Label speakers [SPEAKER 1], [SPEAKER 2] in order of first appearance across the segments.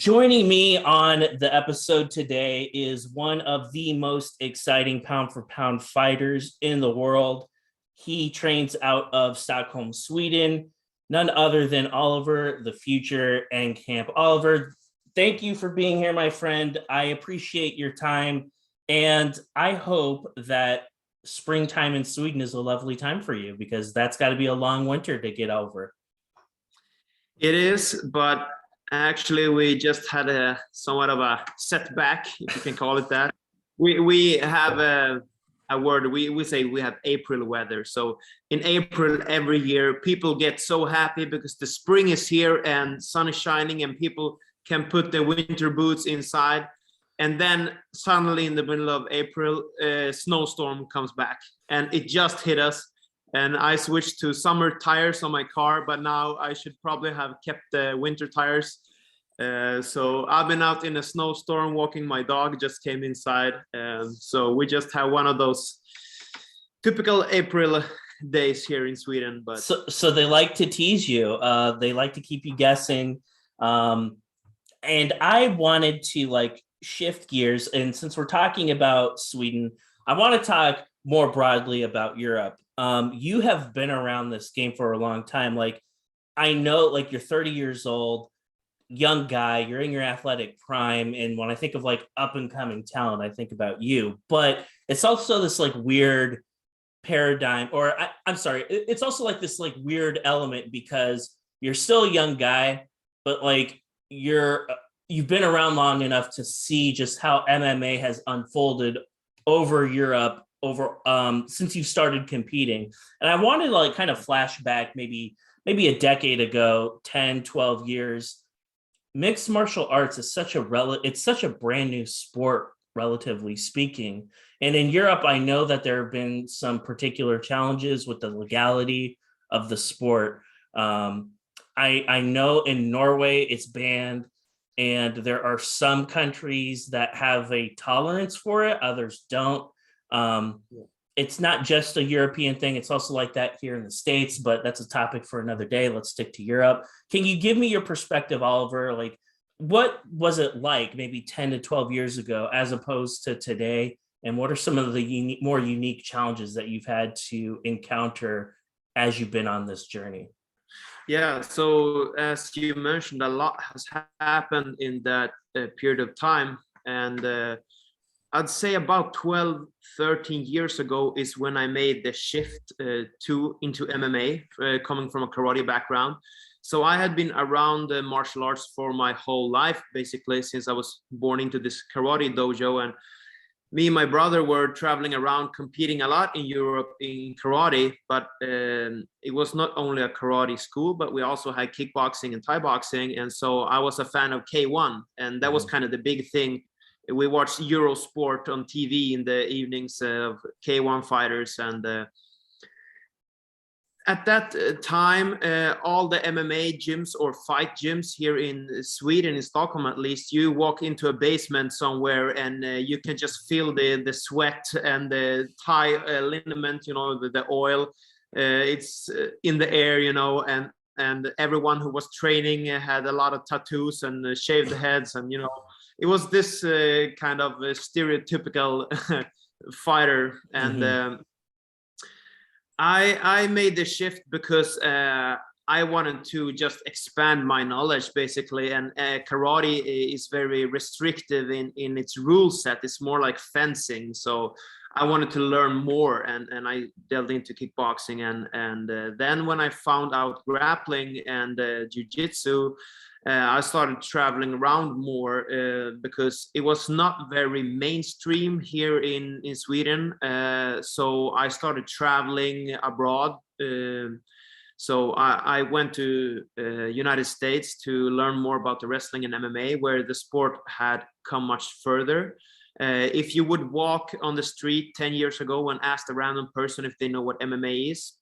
[SPEAKER 1] Joining me on the episode today is one of the most exciting pound for pound fighters in the world. He trains out of Stockholm, Sweden, none other than Oliver, the future Enkamp. Oliver, thank you for being here, my friend. I appreciate your time, and I hope that springtime in Sweden is a lovely time for you because that's got to be a long winter to get over.
[SPEAKER 2] It is, but actually we just had a somewhat of a setback, if you can call it that. We have a word, we say we have April weather. So in April every year, people get so happy because the spring is here and sun is shining and people can put their winter boots inside. And then suddenly in the middle of April, a snowstorm comes back and it just hit us. And I switched to summer tires on my car, but now I should probably have kept the winter tires. So I've been out in a snowstorm walking my dog, just came inside. So we just have one of those typical April days here in Sweden. But
[SPEAKER 1] so they like to tease you. They like to keep you guessing. And I wanted to shift gears. And since we're talking about Sweden, I want to talk more broadly about Europe. You have been around this game for a long time. I know, you're 30 years old, young guy, you're in your athletic prime. And when I think of up and coming talent, I think about you, but it's also this weird paradigm, or I'm sorry, it's also this weird element because you're still a young guy, but you've been around long enough to see just how MMA has unfolded over Europe since you started competing. And I wanted to kind of flash back maybe a decade ago, 10, 12 years. Mixed martial arts is such a brand new sport, relatively speaking. And in Europe, I know that there have been some particular challenges with the legality of the sport. I know in Norway it's banned, and there are some countries that have a tolerance for it, others don't. It's not just a European thing. It's also like that here in the States, but that's a topic for another day. Let's stick to Europe. Can you give me your perspective, Oliver? What was it like maybe 10 to 12 years ago as opposed to today? And what are some of the more unique challenges that you've had to encounter as you've been on this journey?
[SPEAKER 2] yeah, so as you mentioned, a lot has happened in that period of time. And I'd say about 12, 13 years ago is when I made the shift into MMA, coming from a karate background. So I had been around martial arts for my whole life, basically, since I was born into this karate dojo. And me and my brother were traveling around competing a lot in Europe in karate, but it was not only a karate school, but we also had kickboxing and Thai boxing. And so I was a fan of K1, and that was kind of the big thing. We watched Eurosport on TV in the evenings of K1 fighters. And at that time, all the MMA gyms or fight gyms here in Sweden, in Stockholm at least, you walk into a basement somewhere and you can just feel the sweat and the Thai liniment, the oil. It's in the air, and everyone who was training had a lot of tattoos and shaved heads, and it was this kind of stereotypical fighter. And I made the shift because I wanted to just expand my knowledge, basically. And karate is very restrictive in its rule set. It's more like fencing. So I wanted to learn more, and I delved into kickboxing. And then when I found out grappling and jiu-jitsu, I started traveling around more because it was not very mainstream here in Sweden. So I started traveling abroad. So I went to United States to learn more about the wrestling and MMA, where the sport had come much further. If you would walk on the street 10 years ago and ask a random person if they know what MMA is,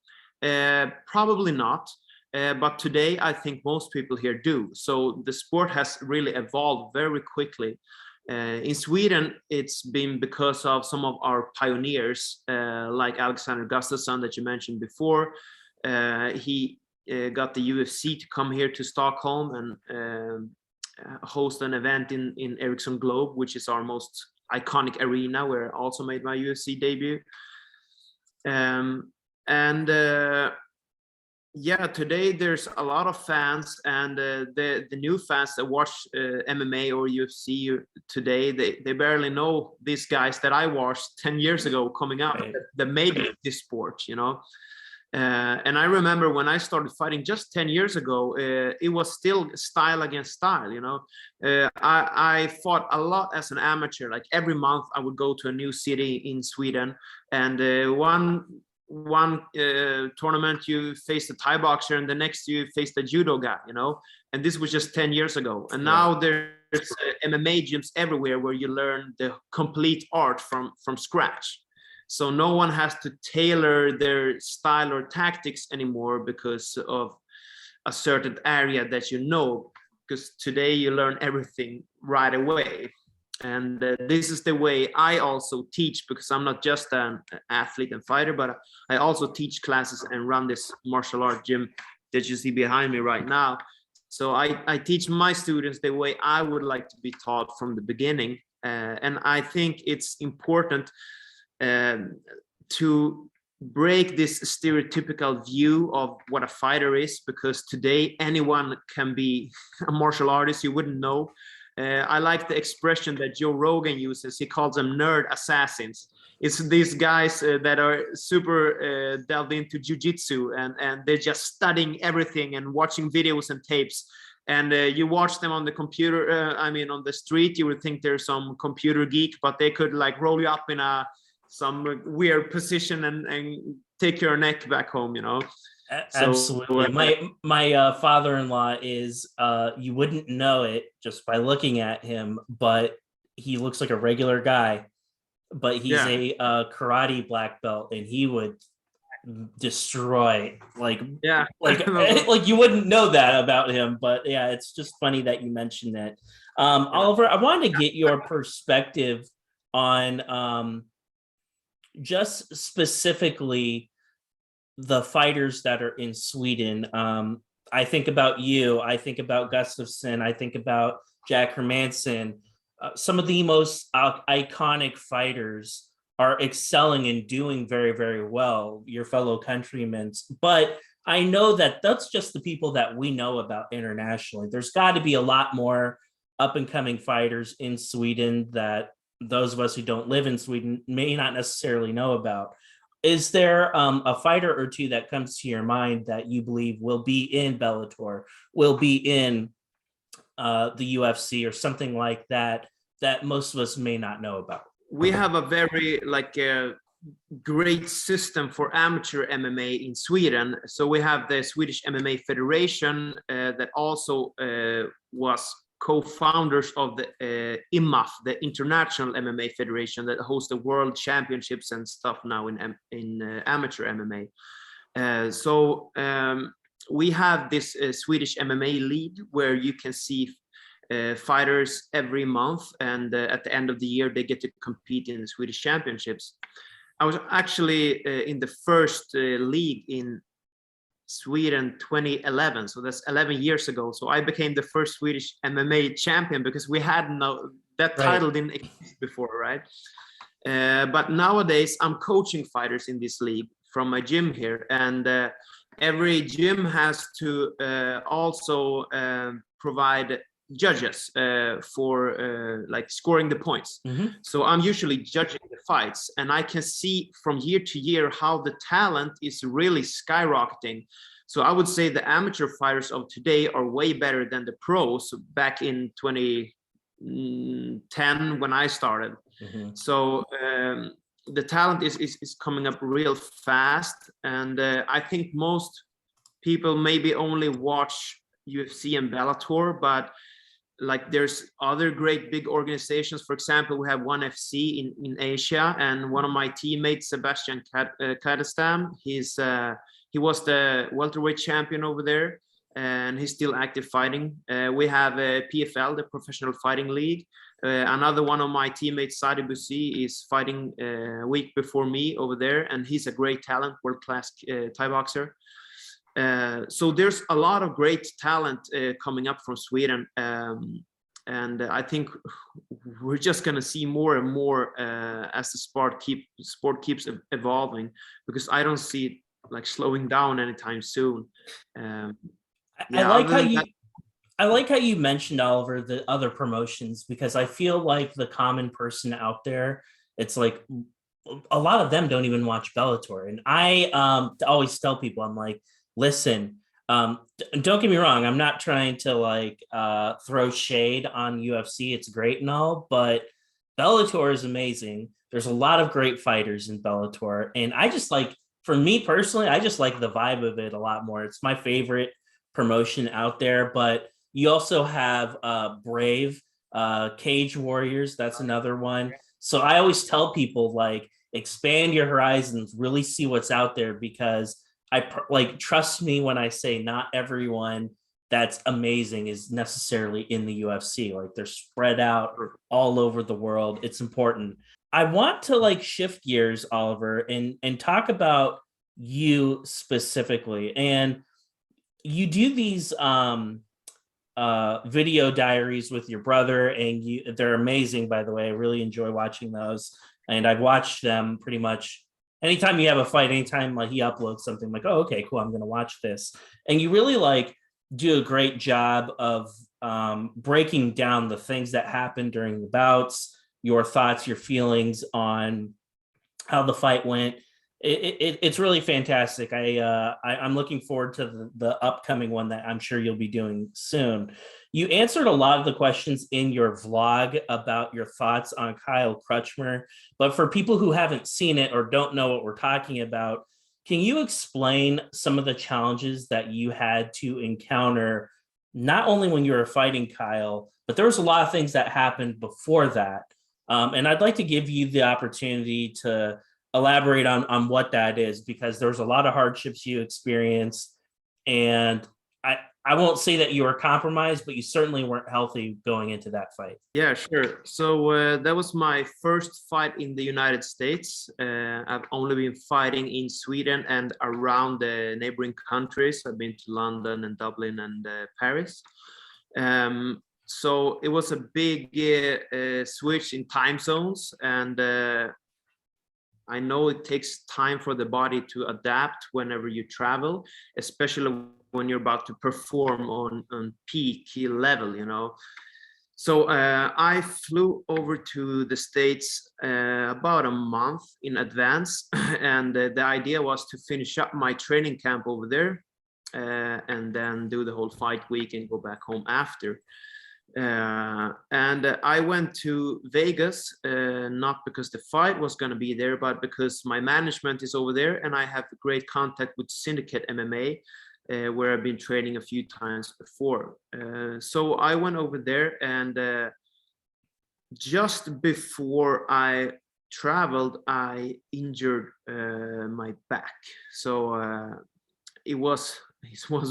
[SPEAKER 2] probably not. But today, I think most people here do. So the sport has really evolved very quickly. In Sweden, it's been because of some of our pioneers, like Alexander Gustafsson that you mentioned before. He got the UFC to come here to Stockholm, and host an event in Ericsson Globe, which is our most iconic arena, where I also made my UFC debut. Yeah, today there's a lot of fans, and the new fans that watch MMA or UFC today, they barely know these guys that I watched 10 years ago coming up,
[SPEAKER 1] Right.
[SPEAKER 2] that made this sport, you know. And I remember when I started fighting just 10 years ago, it was still style against style, you know. I fought a lot as an amateur. Like every month I would go to a new city in Sweden, and one tournament you faced a Thai boxer, and the next you faced a judo guy, you know. And this was just 10 years ago. And now there's MMA gyms everywhere where you learn the complete art from scratch. So no one has to tailor their style or tactics anymore because of a certain area that you know, because today you learn everything right away. And this is the way I also teach, because I'm not just an athlete and fighter, but I also teach classes and run this martial art gym that you see behind me right now. So I teach my students the way I would like to be taught from the beginning. And I think it's important to break this stereotypical view of what a fighter is, because today anyone can be a martial artist. You wouldn't know. I like the expression that Joe Rogan uses. He calls them nerd assassins. It's these guys that are super delved into jiu-jitsu, and they're just studying everything and watching videos and tapes. And you watch them on the computer, on the street, you would think there's some computer geek, but they could like roll you up in some weird position and take your neck back home, you know.
[SPEAKER 1] Absolutely. My father-in-law is you wouldn't know it just by looking at him, but he looks like a regular guy, but he's a karate black belt, and he would destroy like you wouldn't know that about him. But yeah, it's just funny that you mentioned it. Oliver, I wanted to get your perspective on just specifically the fighters that are in Sweden. I think about you, I think about Gustafsson, I think about Jack Hermansson. Some of the most iconic fighters are excelling and doing very, very well, your fellow countrymen. But I know that that's just the people that we know about internationally. There's got to be a lot more up and coming fighters in Sweden that those of us who don't live in Sweden may not necessarily know about. Is there a fighter or two that comes to your mind that you believe will be in Bellator, will be in the UFC or something like that, that most of us may not know about?
[SPEAKER 2] We have a very great system for amateur MMA in Sweden. So we have the Swedish MMA Federation that also was co-founders of the IMMAF, the International MMA Federation, that hosts the world championships and stuff now in amateur MMA. So we have this Swedish MMA League where you can see fighters every month, and at the end of the year they get to compete in the Swedish championships. I was actually in the first league in Sweden 2011, so that's 11 years ago. So I became the first Swedish MMA champion, because we had that title didn't exist before, right? But nowadays I'm coaching fighters in this league from my gym here, and every gym has to also provide judges for scoring the points. So I'm usually judging the fights, and I can see from year to year how the talent is really skyrocketing. So I would say the amateur fighters of today are way better than the pros back in 2010 when I started. So the talent is coming up real fast, and I think most people maybe only watch UFC and Bellator, but like there's other great big organizations. For example, we have ONE FC in Asia, and one of my teammates, Sebastian Kadestam, he was the welterweight champion over there, and he's still active fighting. We have PFL, the Professional Fighting League. Another one of my teammates, Sadi Busi, is fighting a week before me over there, and he's a great talent, world-class Thai boxer. So there's a lot of great talent coming up from Sweden. and I think we're just gonna see more and more as the sport keeps evolving, because I don't see it like slowing down anytime soon.
[SPEAKER 1] I
[SPEAKER 2] Yeah,
[SPEAKER 1] like
[SPEAKER 2] other
[SPEAKER 1] how
[SPEAKER 2] than
[SPEAKER 1] you
[SPEAKER 2] that,
[SPEAKER 1] I like how you mentioned, Oliver, the other promotions, because I feel like the common person out there, it's like a lot of them don't even watch Bellator. And I always tell people, I'm like, listen, don't get me wrong, I'm not trying to like throw shade on UFC. It's great and all, but Bellator is amazing. There's a lot of great fighters in Bellator. And I just like, for me personally, I just like the vibe of it a lot more. It's my favorite promotion out there. But you also have Brave, Cage Warriors. That's another one. So I always tell people like expand your horizons, really see what's out there, because like trust me when I say not everyone that's amazing is necessarily in the UFC. Like they're spread out all over the world. It's important. I want to like shift gears, Oliver, and talk about you specifically. And you do these video diaries with your brother, and they're amazing, by the way. I really enjoy watching those, and I've watched them pretty much anytime you have a fight, anytime like he uploads something, I'm like, oh, okay, cool, I'm gonna watch this. And you really like do a great job of breaking down the things that happen during the bouts, your thoughts, your feelings on how the fight went. It's really fantastic. I'm looking forward to the upcoming one that I'm sure you'll be doing soon. You answered a lot of the questions in your vlog about your thoughts on Kyle Crutchmer, but for people who haven't seen it or don't know what we're talking about, can you explain some of the challenges that you had to encounter, not only when you were fighting Kyle, but there was a lot of things that happened before that. And I'd like to give you the opportunity to elaborate on what that is, because there's a lot of hardships you experienced, and I won't say that you were compromised, but you certainly weren't healthy going into that fight.
[SPEAKER 2] yeah, sure. So that was my first fight in the United States. I've only been fighting in Sweden and around the neighboring countries. I've been to London and Dublin and Paris. So it was a big switch in time zones, and I know it takes time for the body to adapt whenever you travel, especially when you're about to perform on peak level, you know. So I flew over to the States about a month in advance, and the idea was to finish up my training camp over there and then do the whole fight week and go back home after. And I went to Vegas, not because the fight was going to be there, but because my management is over there, and I have great contact with Syndicate MMA, where I've been training a few times before. So I went over there, and just before I traveled, I injured my back. So it was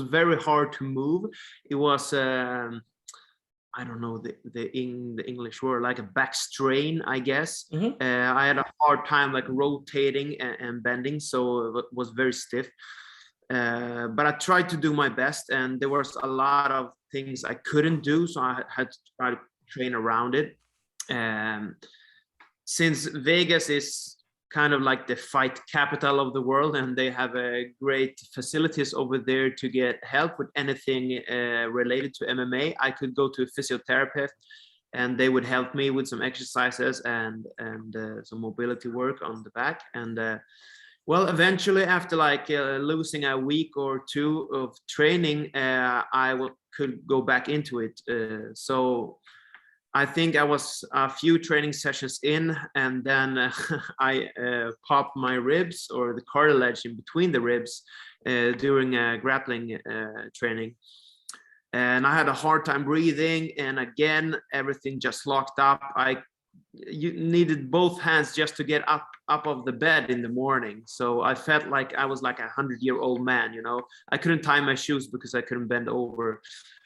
[SPEAKER 2] very hard to move. It was I don't know the English word, like a back strain, I guess.
[SPEAKER 1] Mm-hmm.
[SPEAKER 2] I had a hard time like rotating and bending, so it was very stiff. But I tried to do my best, and there was a lot of things I couldn't do, so I had to try to train around it. Since Vegas is kind of like the fight capital of the world, and they have great facilities over there to get help with anything related to MMA, I could go to a physiotherapist, and they would help me with some exercises and some mobility work on the back. And well, eventually, after like losing a week or two of training, could go back into it. So I think I was a few training sessions in, and then I popped my ribs, or the cartilage in between the ribs, during a grappling training. And I had a hard time breathing, and again, everything just locked up. You needed both hands just to get up of the bed in the morning. So I felt like I was like 100-year-old man, you know. I couldn't tie my shoes because I couldn't bend over.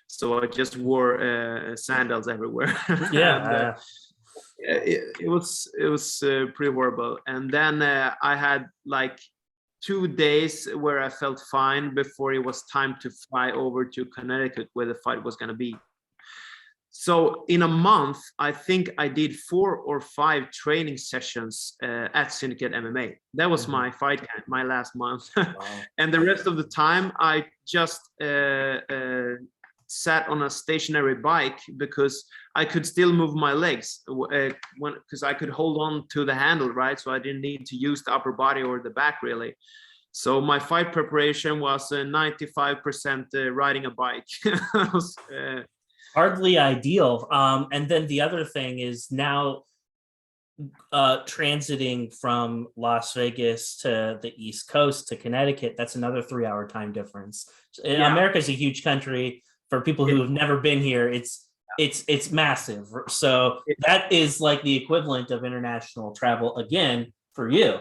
[SPEAKER 2] So I just wore sandals everywhere.
[SPEAKER 1] Yeah.
[SPEAKER 2] And, it was pretty horrible. And then I had like 2 days where I felt fine before it was time to fly over to Connecticut, where the fight was going to be. So in a month, I think I did 4 or 5 training sessions at Syndicate MMA. That was my fight camp, my last month.
[SPEAKER 1] Wow.
[SPEAKER 2] And the rest of the time, I just sat on a stationary bike because I could still move my legs because I could hold on to the handle, right? So I didn't need to use the upper body or the back really. So my fight preparation was 95% riding a bike.
[SPEAKER 1] Hardly ideal. And then the other thing is now transiting from Las Vegas to the East Coast to Connecticut. That's another 3-hour time difference.
[SPEAKER 2] Yeah.
[SPEAKER 1] America's a huge country. For people who have never been here, it's massive. So that is like the equivalent of international travel again for you.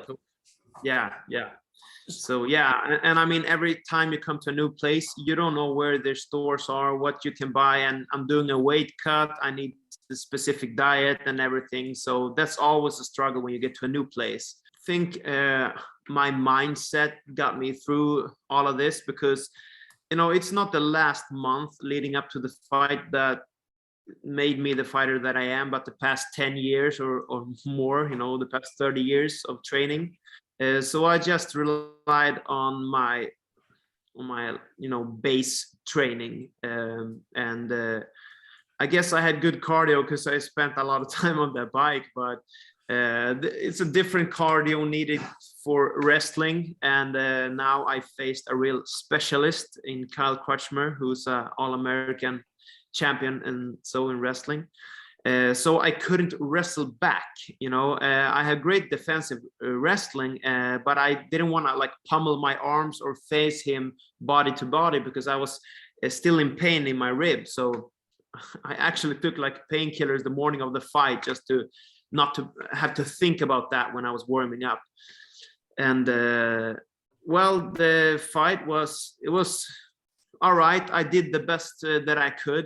[SPEAKER 2] Yeah. So yeah, and I mean, every time you come to a new place, you don't know where their stores are, what you can buy, and I'm doing a weight cut. I need the specific diet and everything. So that's always a struggle when you get to a new place. I think my mindset got me through all of this because, you know, it's not the last month leading up to the fight that made me the fighter that I am, but the past 10 years or more, you know, the past 30 years of training. So I just relied on my you know, base training, and I guess I had good cardio because I spent a lot of time on that bike, but it's a different cardio needed for wrestling. And now I faced a real specialist in Kyle Crutchmer, who's an All-American champion and so in wrestling. So I couldn't wrestle back, you know. I had great defensive wrestling, but I didn't want to like pummel my arms or face him body to body because I was still in pain in my ribs. So I actually took like painkillers the morning of the fight just to not to have to think about that when I was warming up. And well, the fight was all right. I did the best that I could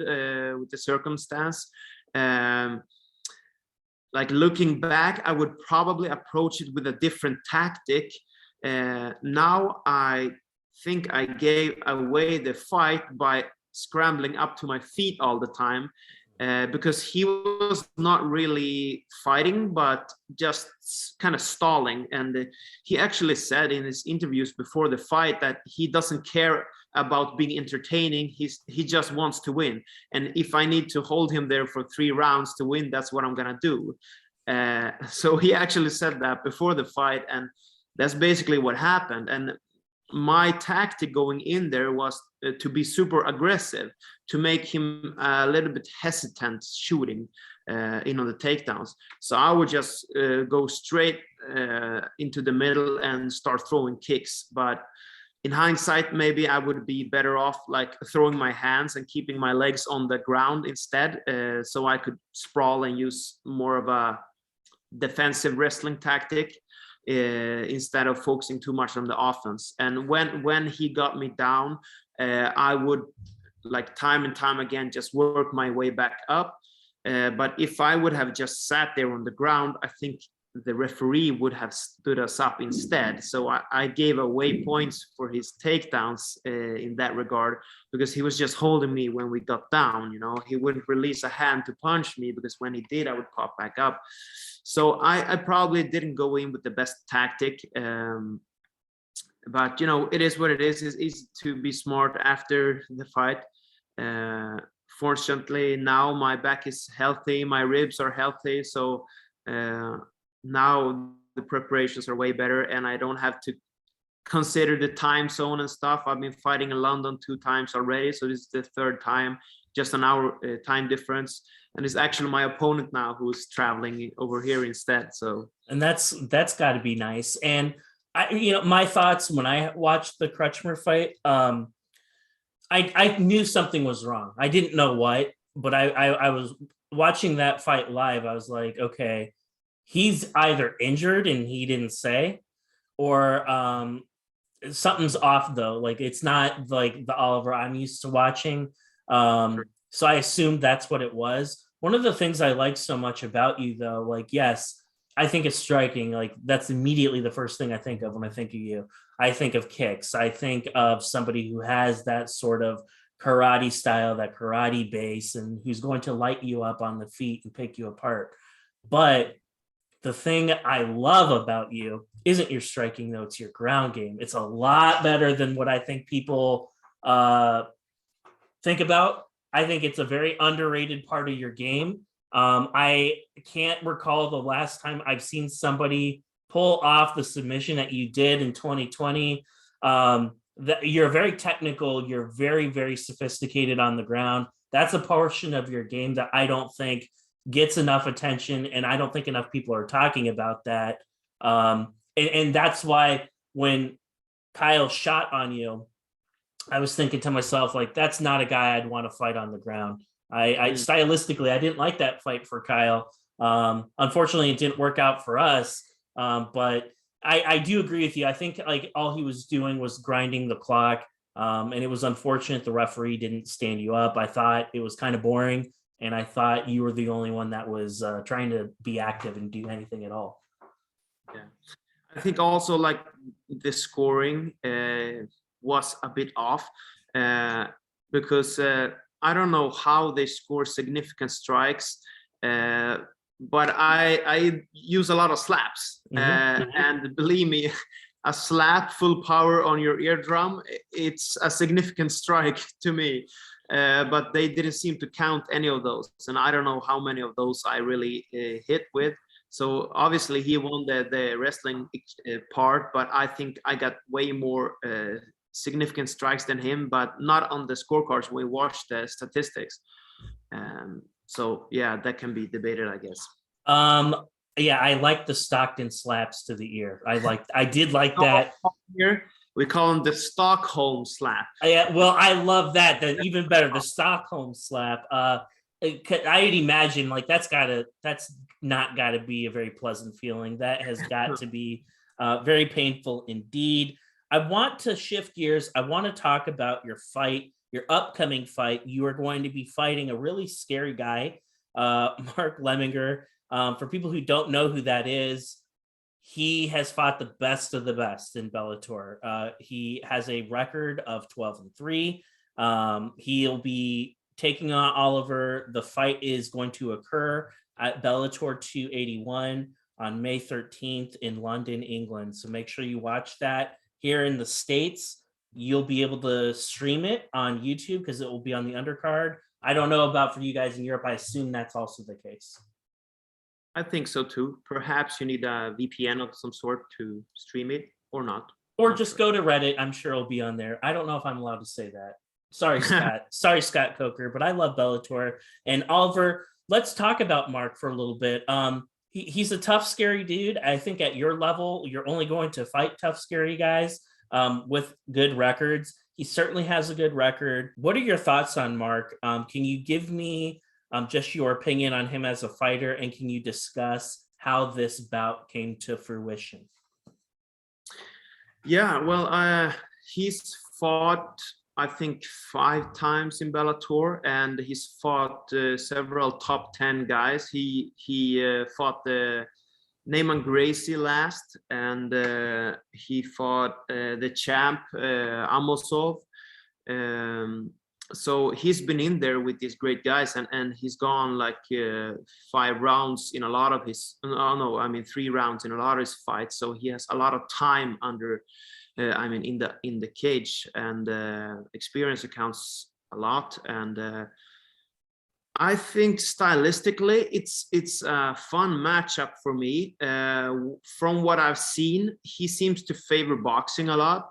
[SPEAKER 2] with the circumstance. Like looking back, I would probably approach it with a different tactic. Now I think I gave away the fight by scrambling up to my feet all the time, because he was not really fighting, but just kind of stalling. And he actually said in his interviews before the fight that he doesn't care about being entertaining. He just wants to win. And if I need to hold him there for 3 rounds to win, that's what I'm gonna do. So he actually said that before the fight, and that's basically what happened. And my tactic going in there was to be super aggressive, to make him a little bit hesitant shooting in on the takedowns. So I would just go straight into the middle and start throwing kicks. But in hindsight, maybe I would be better off like throwing my hands and keeping my legs on the ground instead, so I could sprawl and use more of a defensive wrestling tactic instead of focusing too much on the offense. And when he got me down, I would like time and time again just work my way back up. But if I would have just sat there on the ground, I think the referee would have stood us up instead. So I gave away points for his takedowns in that regard, because he was just holding me when we got down. You know, he wouldn't release a hand to punch me, because when he did, I would pop back up. So I probably didn't go in with the best tactic. But, you know, it is what it is. It's easy to be smart after the fight. Fortunately, now my back is healthy, my ribs are healthy. So now the preparations are way better, and I don't have to consider the time zone and stuff. I've been fighting in London 2 times already, so this is the 3rd time, just an hour time difference. And it's actually my opponent now who's traveling over here instead. So, and
[SPEAKER 1] that's got to be nice. And you know, my thoughts when I watched the Crutchmer fight, I knew something was wrong. I didn't know what, but I was watching that fight live. I was like, okay, he's either injured and he didn't say, or something's off though. Like, it's not like the Oliver I'm used to watching. So I assumed that's what it was. One of the things I like so much about you though, like, yes, I think it's striking. Like, that's immediately the first thing I think of when I think of you. I think of kicks. I think of somebody who has that sort of karate style, that karate base, and who's going to light you up on the feet and pick you apart. But the thing I love about you isn't your striking, though, it's your ground game. It's a lot better than what I think people think about. I think it's a very underrated part of your game. I can't recall the last time I've seen somebody pull off the submission that you did in 2020. That you're very technical, you're very, very sophisticated on the ground. That's a portion of your game that I don't think gets enough attention, and I don't think enough people are talking about that. And that's why when Kyle shot on you, I was thinking to myself, like, that's not a guy I'd want to fight on the ground. I stylistically, I didn't like that fight for Kyle. Unfortunately, it didn't work out for us. But I do agree with you. I think like all he was doing was grinding the clock. And it was unfortunate the referee didn't stand you up. I thought it was kind of boring. And I thought you were the only one that was trying to be active and do anything at all.
[SPEAKER 2] Yeah. I think also like the scoring was a bit off because I don't know how they score significant strikes, but I use a lot of slaps. And believe me, a slap full power on your eardrum, it's a significant strike to me. But they didn't seem to count any of those. And I don't know how many of those I really hit with. So obviously he won the wrestling part, but I think I got way more significant strikes than him, but not on the scorecards when we watched the statistics. So yeah, that can be debated, I guess.
[SPEAKER 1] Yeah, I like the Stockton slaps to the ear. I did like that.
[SPEAKER 2] Here we call them the Stockholm slap.
[SPEAKER 1] Yeah, well, I love that. Even better, the Stockholm slap. I'd imagine like that's not gotta be a very pleasant feeling. That has got to be very painful indeed. I want to shift gears. I want to talk about your fight, your upcoming fight. You are going to be fighting a really scary guy, Mark Lemminger. For people who don't know who that is, he has fought the best of the best in Bellator. He has a record of 12-3. He'll be taking on Oliver. The fight is going to occur at Bellator 281 on May 13th in London, England. So make sure you watch that. Here in the States, you'll be able to stream it on YouTube because it will be on the undercard. I don't know about for you guys in Europe. I assume that's also the case.
[SPEAKER 2] I think so too. Perhaps you need a VPN of some sort to stream it or not.
[SPEAKER 1] Or just go to Reddit. I'm sure it'll be on there. I don't know if I'm allowed to say that. Sorry, Scott. Sorry, Scott Coker, but I love Bellator. And Oliver, let's talk about Mark for a little bit. He's a tough, scary dude. I think at your level, you're only going to fight tough, scary guys with good records. He certainly has a good record. What are your thoughts on Mark? Can you give me just your opinion on him as a fighter, and can you discuss how this bout came to fruition?
[SPEAKER 2] Yeah, well, he's fought, I think, 5 times in Bellator, and he's fought several top 10 guys. He fought the Neyman Gracie last, and he fought the champ Amosov. So he's been in there with these great guys, and he's gone like 5 rounds in a lot of his, 3 rounds in a lot of his fights. So he has a lot of time under, in the cage, and experience accounts a lot. And I think stylistically, it's a fun matchup for me. From what I've seen, he seems to favor boxing a lot.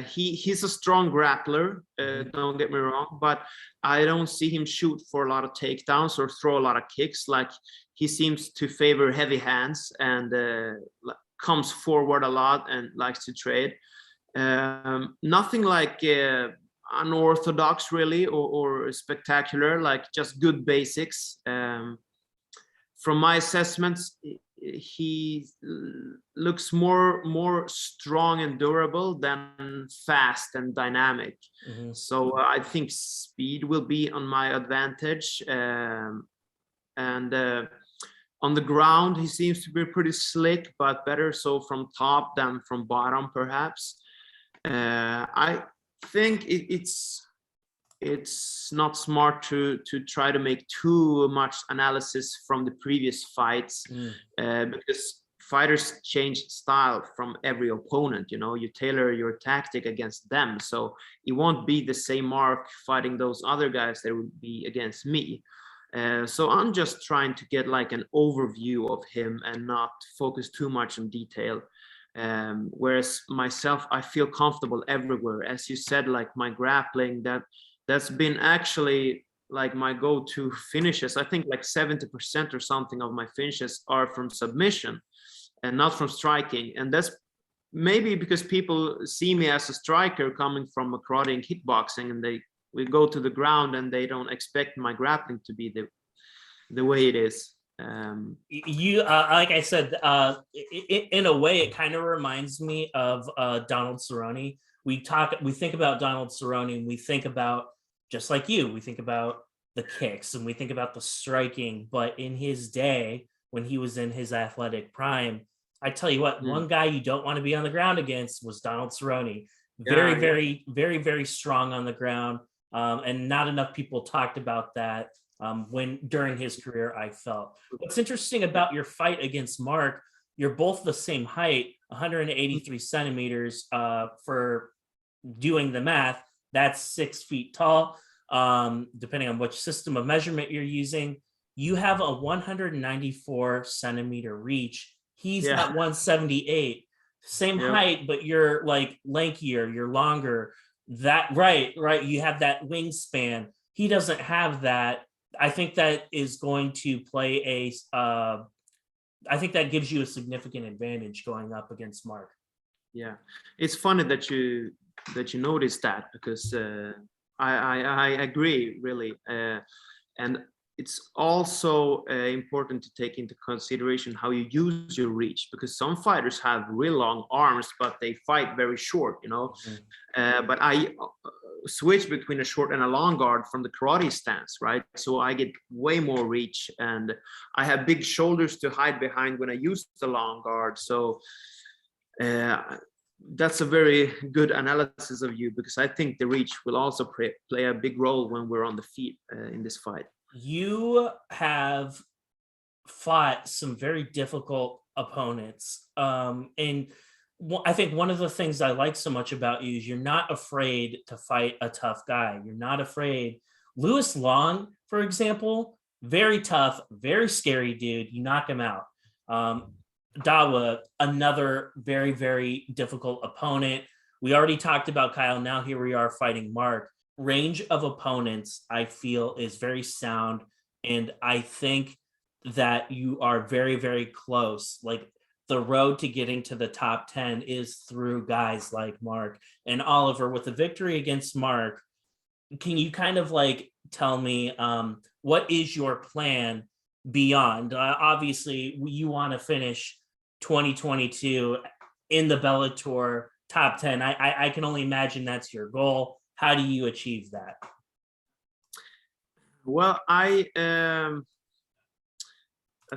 [SPEAKER 2] He's a strong grappler, don't get me wrong, but I don't see him shoot for a lot of takedowns or throw a lot of kicks. Like, he seems to favor heavy hands and comes forward a lot and likes to trade. Nothing like unorthodox really, or spectacular, like just good basics. From my assessments, he looks more strong and durable than fast and dynamic. So I think speed will be on my advantage, and on the ground he seems to be pretty slick, but better so from top than from bottom perhaps. I think it's not smart to try to make too much analysis from the previous fights, because fighters change style from every opponent. You know, you tailor your tactic against them, so it won't be the same Mark fighting those other guys that would be against me. So I'm just trying to get like an overview of him and not focus too much on detail. Whereas myself, I feel comfortable everywhere. As you said, like my grappling, that's been actually like my go-to finishes. I think like 70% or something of my finishes are from submission and not from striking. And that's maybe because people see me as a striker coming from a karate and kickboxing, and we go to the ground and they don't expect my grappling to be the way it is.
[SPEAKER 1] You like I said, in a way, it kind of reminds me of Donald Cerrone. We think about Donald Cerrone, and we think about, just like you, we think about the kicks and we think about the striking. But in his day, when he was in his athletic prime, I tell you what, one guy you don't want to be on the ground against was Donald Cerrone. Very strong on the ground, and not enough people talked about that. During his career, I felt. What's interesting about your fight against Mark, you're both the same height, 183 centimeters. For doing the math, that's 6 feet tall. Depending on which system of measurement you're using, you have a 194 centimeter reach. He's at 178, same height, but you're like lankier, you're longer. That right. You have that wingspan. He doesn't have that. I think that is going to play I think that gives you a significant advantage going up against Mark.
[SPEAKER 2] Yeah, it's funny that you noticed that, because I agree, really, and it's also important to take into consideration how you use your reach, because some fighters have real long arms but they fight very short, you know. But I switch between a short and a long guard from the karate stance, right? So I get way more reach, and I have big shoulders to hide behind when I use the long guard. So that's a very good analysis of you, because I think the reach will also play a big role when we're on the feet in this fight.
[SPEAKER 1] You have fought some very difficult opponents, and I think one of the things I like so much about you is you're not afraid to fight a tough guy. You're not afraid. Lewis Long, for example, very tough, very scary dude. You knock him out. Dawa, another very, very difficult opponent. We already talked about Kyle. Now here we are fighting Mark. Range of opponents, I feel, is very sound. And I think that you are very, very close. Like, the road to getting to the top 10 is through guys like Mark and Oliver. With the victory against Mark, can you kind of like tell me what is your plan beyond? Obviously, you want to finish 2022 in the Bellator top 10. I can only imagine that's your goal. How do you achieve that?
[SPEAKER 2] Well, I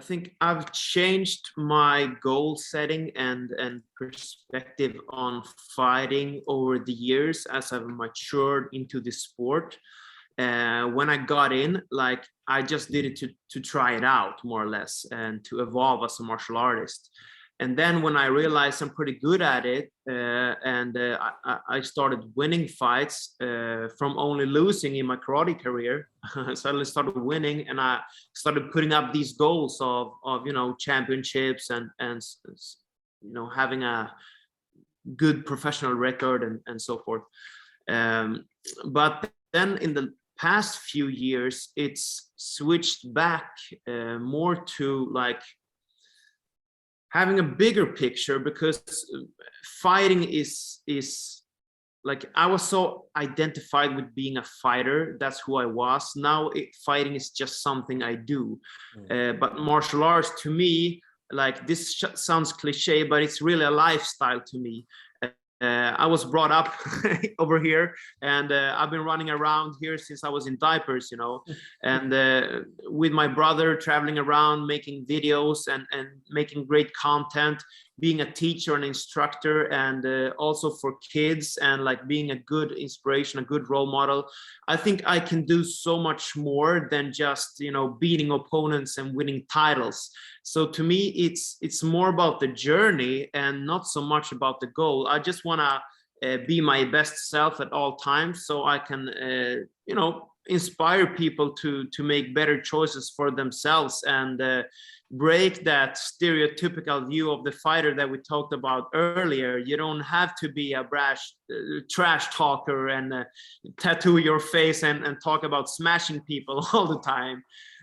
[SPEAKER 2] think I've changed my goal setting and perspective on fighting over the years as I've matured into the sport. When I got in, like, I just did it to try it out, more or less, and to evolve as a martial artist. And then when I realized I'm pretty good at it, I started winning fights from only losing in my karate career. I suddenly started winning, and I started putting up these goals of you know, championships and you know, having a good professional record and so forth. But then in the past few years, it's switched back more to like having a bigger picture, because fighting is like, I was so identified with being a fighter. That's who I was. Now fighting is just something I do. But martial arts, to me, like, this sounds cliche, but it's really a lifestyle to me. I was brought up over here, and I've been running around here since I was in diapers, you know, and with my brother, traveling around, making videos and making great content. being a teacher and instructor, and also for kids, and like being a good inspiration, a good role model. I think I can do so much more than just, you know, beating opponents and winning titles. So to me, it's more about the journey and not so much about the goal. I just want to be my best self at all times, so I can you know, inspire people to make better choices for themselves, and break that stereotypical view of the fighter that we talked about earlier. You don't have to be a brash trash talker and tattoo your face and talk about smashing people all the time.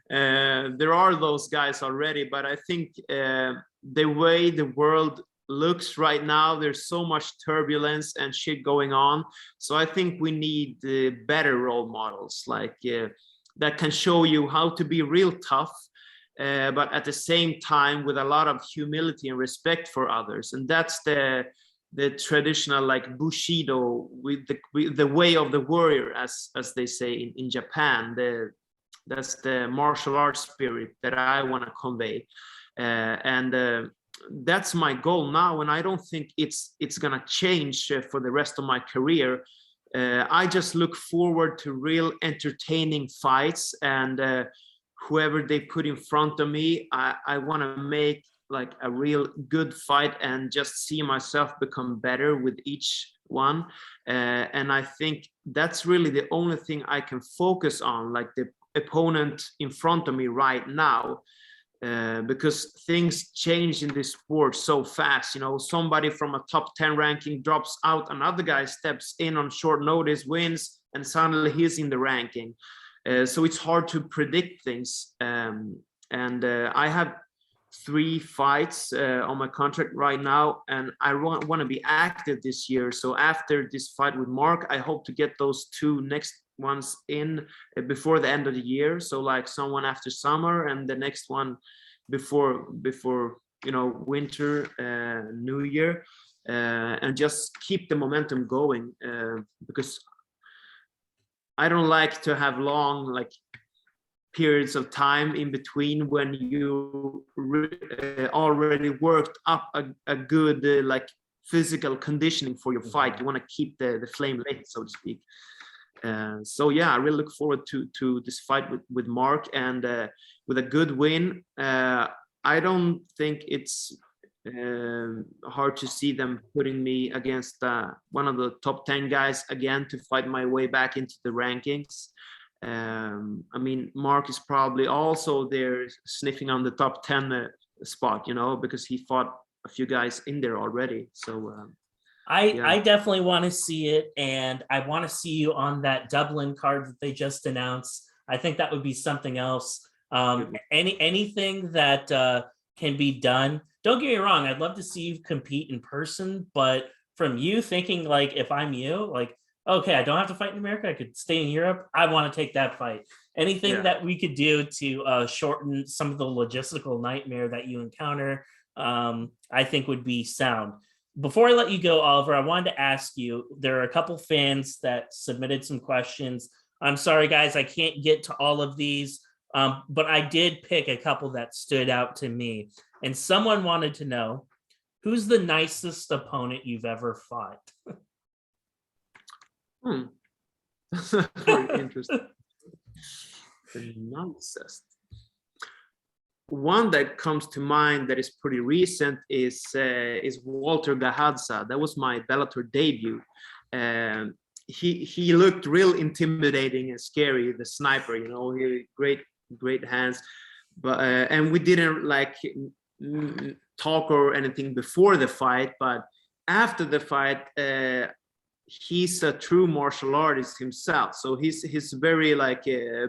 [SPEAKER 2] There are those guys already, but I think the way the world looks right now, there's so much turbulence and shit going on. So I think we need better role models, like that can show you how to be real tough, but at the same time with a lot of humility and respect for others. And that's the traditional, like, bushido, with the way of the warrior, as they say in Japan. That's the martial arts spirit that I want to convey, and that's my goal now. And I don't think it's gonna change for the rest of my career. I just look forward to real entertaining fights, and whoever they put in front of me, I want to make like a real good fight, and just see myself become better with each one. And I think that's really the only thing I can focus on, like the opponent in front of me right now. Because things change in this sport so fast. You know, somebody from a top 10 ranking drops out, another guy steps in on short notice, wins, and suddenly he's in the ranking. So it's hard to predict things. And I have 3 fights on my contract right now, and I want to be active this year. So after this fight with Mark, I hope to get those 2 next ones in before the end of the year. So like someone after summer, and the next one before you know, winter, New Year, and just keep the momentum going, because I don't like to have long, like, periods of time in between when you already worked up a good like physical conditioning for your fight. You want to keep the flame lit, so to speak. So yeah, I really look forward to this fight with Mark, and with a good win. I don't think it's hard to see them putting me against one of the top 10 guys again to fight my way back into the rankings. I mean, Mark is probably also there sniffing on the top 10 spot, you know, because he fought a few guys in there already. So
[SPEAKER 1] I definitely want to see it, and I want to see you on that Dublin card that they just announced. I think that would be something else. Anything that can be done. Don't get me wrong, I'd love to see you compete in person, but from you thinking, like, if I'm you, like, okay, I don't have to fight in America, I could stay in Europe, I want to take that fight. Anything that we could do to shorten some of the logistical nightmare that you encounter, I think would be sound. Before I let you go, Oliver, I wanted to ask you, there are a couple fans that submitted some questions. I'm sorry, guys, I can't get to all of these, but I did pick a couple that stood out to me. And someone wanted to know, who's the nicest opponent you've ever fought?
[SPEAKER 2] Very interesting. The nicest. One that comes to mind that is pretty recent is Walter Gahadza. That was my Bellator debut. He looked real intimidating and scary, the sniper, you know, he great hands, but and we didn't like talk or anything before the fight, but after the fight, he's a true martial artist himself. So he's very like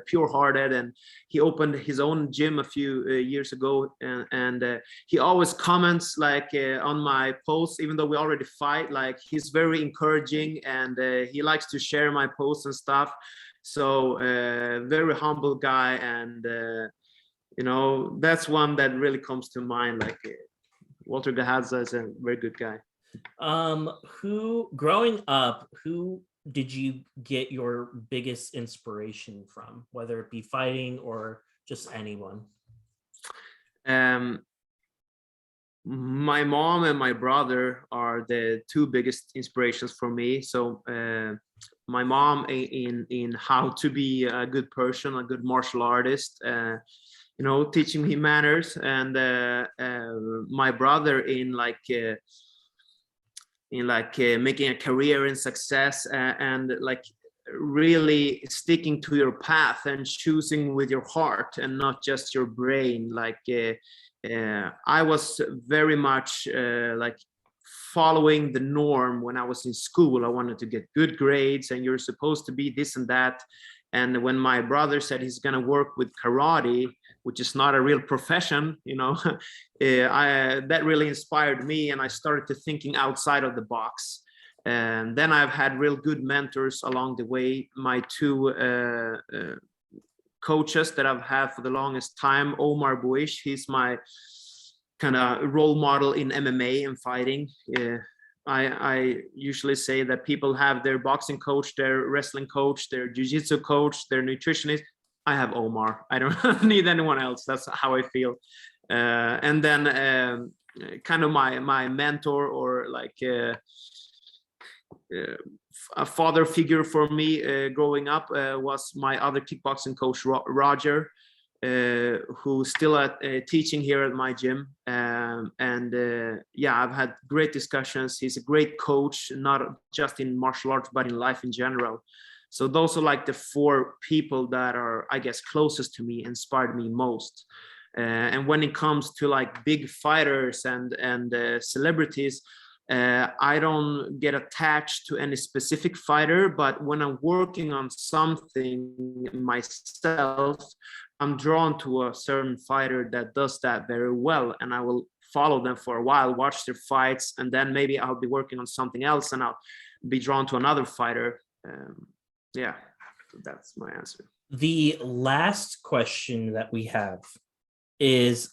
[SPEAKER 2] pure-hearted, and he opened his own gym a few years ago, and he always comments like on my posts, even though we already fight. Like, he's very encouraging, and he likes to share my posts and stuff. So very humble guy, and you know, that's one that really comes to mind. Like Walter Gahadza is a very good guy.
[SPEAKER 1] Who, growing up, who did you get your biggest inspiration from, whether it be fighting or just anyone?
[SPEAKER 2] My mom and my brother are the two biggest inspirations for me. So my mom in how to be a good person, a good martial artist, teaching me manners, and my brother in making a career in success, and like really sticking to your path and choosing with your heart and not just your brain. I was very much like following the norm when I was in school. I wanted to get good grades, and you're supposed to be this and that. And when my brother said he's going to work with karate, which is not a real profession, that really inspired me, and I started to thinking outside of the box. And then I've had real good mentors along the way. My two coaches that I've had for the longest time, Omar Buish, he's my kind of role model in MMA and fighting. I usually say that people have their boxing coach, their wrestling coach, their jiu-jitsu coach, their nutritionist. I have Omar. I don't need anyone else. That's how I feel. And then kind of my mentor, or like a father figure for me growing up, was my other kickboxing coach, Roger, who's still teaching here at my gym. I've had great discussions. He's a great coach, not just in martial arts, but in life in general. So those are like the four people that are, I guess, closest to me, inspired me most. And when it comes to like big fighters and celebrities, I don't get attached to any specific fighter, but when I'm working on something myself, I'm drawn to a certain fighter that does that very well, and I will follow them for a while, watch their fights, and then maybe I'll be working on something else and I'll be drawn to another fighter. That's my answer.
[SPEAKER 1] The last question that we have is,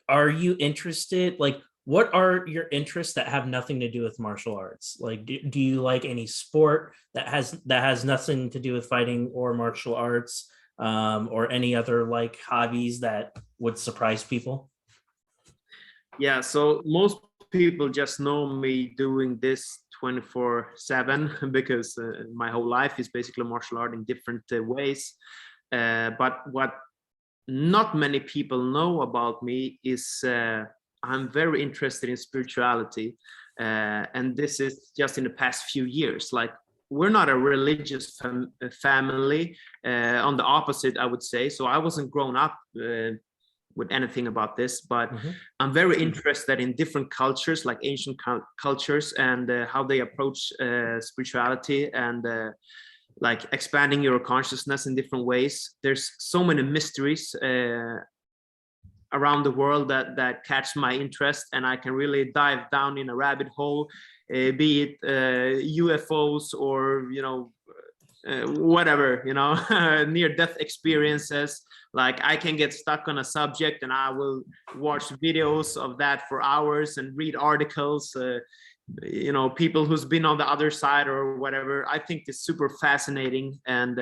[SPEAKER 1] are you interested, like, what are your interests that have nothing to do with martial arts? Like, do you like any sport that has nothing to do with fighting or martial arts, or any other like hobbies that would surprise people?
[SPEAKER 2] Yeah, so most people just know me doing this 24/7 because my whole life is basically martial art in different ways. But what not many people know about me is I'm very interested in spirituality. And this is just in the past few years. Like, we're not a religious family. On the opposite, I would say. So I wasn't grown up with anything about this, but I'm very interested in different cultures, like ancient cultures, and how they approach spirituality, and like expanding your consciousness in different ways. There's so many mysteries around the world that catch my interest, and I can really dive down in a rabbit hole, be it UFOs or whatever, near death experiences. Like, I can get stuck on a subject and I will watch videos of that for hours and read articles, people who's been on the other side or whatever. I think it's super fascinating, and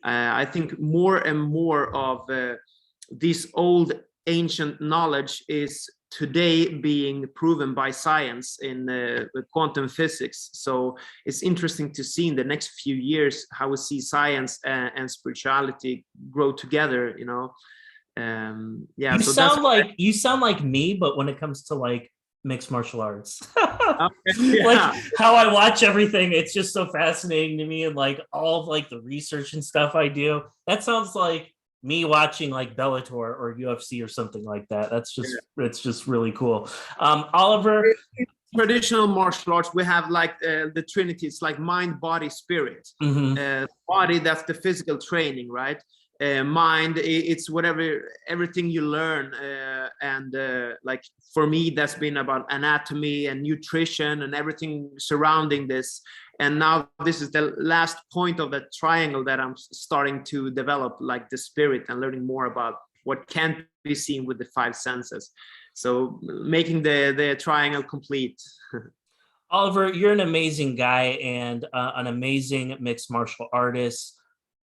[SPEAKER 2] I think more and more of this old ancient knowledge is today being proven by science in quantum physics. So it's interesting to see in the next few years how we see science and spirituality grow together.
[SPEAKER 1] You sound like me, but when it comes to like mixed martial arts,
[SPEAKER 2] yeah.
[SPEAKER 1] Like how I watch everything, it's just so fascinating to me, and like all of like the research and stuff I do. That sounds like me watching like Bellator or UFC or something like that. It's just really cool. Oliver,
[SPEAKER 2] traditional martial arts, we have like the trinity. It's like mind, body, spirit. Body, that's the physical training, right? Mind, it's everything you learn, and like for me, that's been about anatomy and nutrition and everything surrounding this. And now this is the last point of that triangle that I'm starting to develop, like the spirit, and learning more about what can't be seen with the five senses. So making the triangle complete.
[SPEAKER 1] Oliver, you're an amazing guy and an amazing mixed martial artist.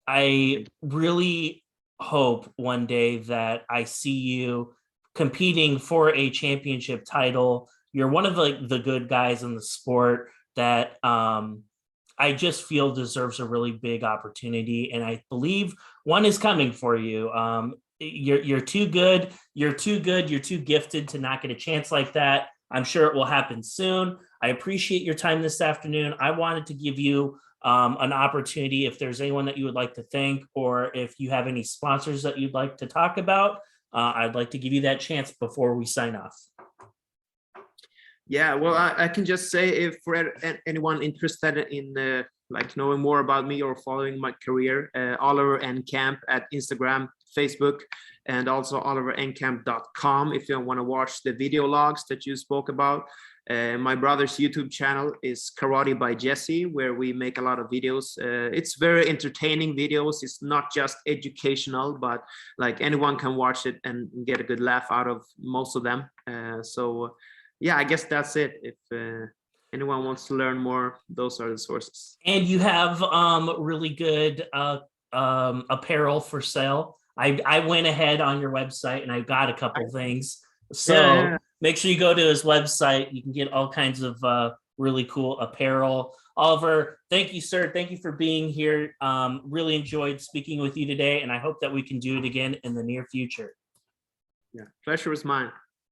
[SPEAKER 1] I really hope one day that I see you competing for a championship title. You're one of the good guys in the sport that I just feel deserves a really big opportunity. And I believe one is coming for you. You're too good. You're too good. You're too gifted to not get a chance like that. I'm sure it will happen soon. I appreciate your time this afternoon. I wanted to give you an opportunity if there's anyone that you would like to thank, or if you have any sponsors that you'd like to talk about. I'd like to give you that chance before we sign off.
[SPEAKER 2] Yeah, well, I can just say, if for anyone interested in like knowing more about me or following my career, Oliver Enkamp at Instagram, Facebook, and also oliverencamp.com if you want to watch the video logs that you spoke about. My brother's YouTube channel is Karate by Jesse, where we make a lot of videos. It's very entertaining videos. It's not just educational, but like anyone can watch it and get a good laugh out of most of them. So yeah, I guess that's it. If anyone wants to learn more, those are the sources.
[SPEAKER 1] And you have really good apparel for sale. I went ahead on your website and I got a couple things. So make sure you go to his website. You can get all kinds of really cool apparel. Oliver, thank you, sir. Thank you for being here. Really enjoyed speaking with you today, and I hope that we can do it again in the near future.
[SPEAKER 2] Yeah, pleasure was mine.